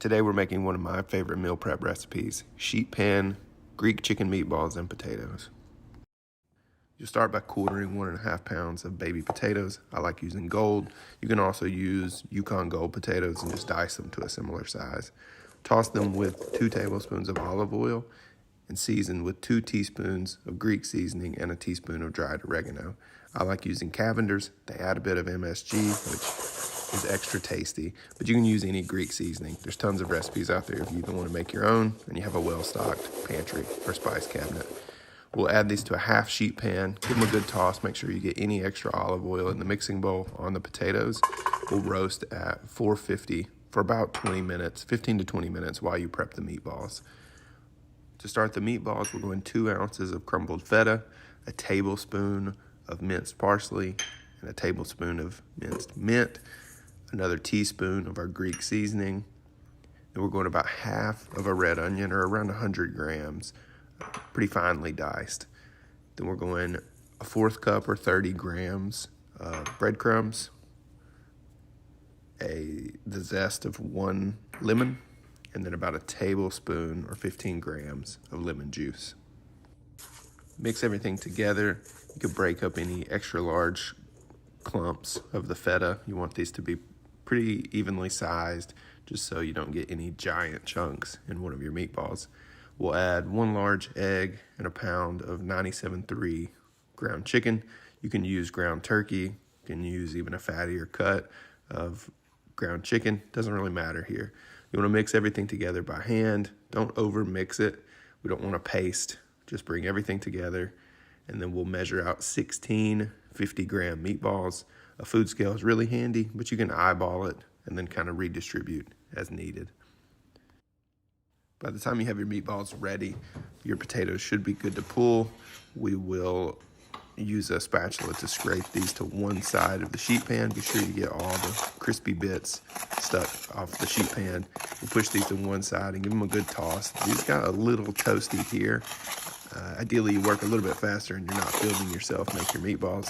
Today we're making one of my favorite meal prep recipes, sheet pan Greek chicken meatballs and potatoes. You start by quartering 1.5 pounds of baby potatoes. I like using gold. You can also use Yukon Gold potatoes and just dice them to a similar size. Toss them with 2 tablespoons of olive oil and season with 2 teaspoons of Greek seasoning and a teaspoon of dried oregano. I like using Cavender's. They add a bit of MSG, which is extra tasty, but you can use any Greek seasoning. There's tons of recipes out there if you even want to make your own and you have a well-stocked pantry or spice cabinet. We'll add these to a half sheet pan, give them a good toss, make sure you get any extra olive oil in the mixing bowl on the potatoes. We'll roast at 450 for about 20 minutes, 15 to 20 minutes while you prep the meatballs. To start the meatballs, we're going 2 ounces of crumbled feta, a tablespoon of minced parsley, and a tablespoon of minced mint, another teaspoon of our Greek seasoning. Then we're going about half of a red onion, or around 100 grams, pretty finely diced. Then we're going a 1/4 cup or 30 grams of breadcrumbs, the zest of 1 lemon, and then about a tablespoon or 15 grams of lemon juice. Mix everything together. You can break up any extra large clumps of the feta. You want these to be pretty evenly sized, just so you don't get any giant chunks in one of your meatballs. We'll add 1 large egg and a pound of 97.3 ground chicken. You can use ground turkey. You can use even a fattier cut of ground chicken. Doesn't really matter here. You want to mix everything together by hand. Don't over mix it. We don't want a paste. Just bring everything together, and then we'll measure out 16 50-gram meatballs. A food scale is really handy, but you can eyeball it and then kind of redistribute as needed. By the time you have your meatballs ready, your potatoes should be good to pull. We will use a spatula to scrape these to one side of the sheet pan. Be sure you get all the crispy bits stuck off the sheet pan. We'll push these to one side and give them a good toss. These got a little toasty here. Ideally, you work a little bit faster and you're not filming yourself make your meatballs.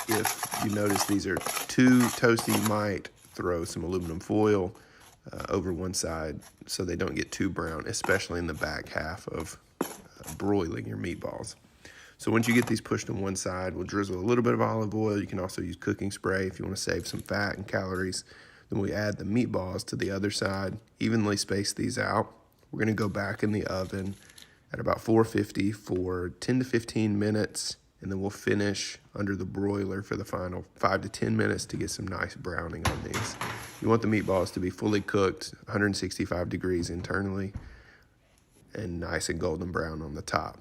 If you notice these are too toasty, you might throw some aluminum foil over one side so they don't get too brown, especially in the back half of broiling your meatballs. So once you get these pushed to one side, we'll drizzle a little bit of olive oil. You can also use cooking spray if you want to save some fat and calories. Then we add the meatballs to the other side, evenly space these out. We're going to go back in the oven at about 450 for 10 to 15 minutes, and then we'll finish under the broiler for the final 5 to 10 minutes to get some nice browning on these. You want the meatballs to be fully cooked, 165 degrees internally, and nice and golden brown on the top.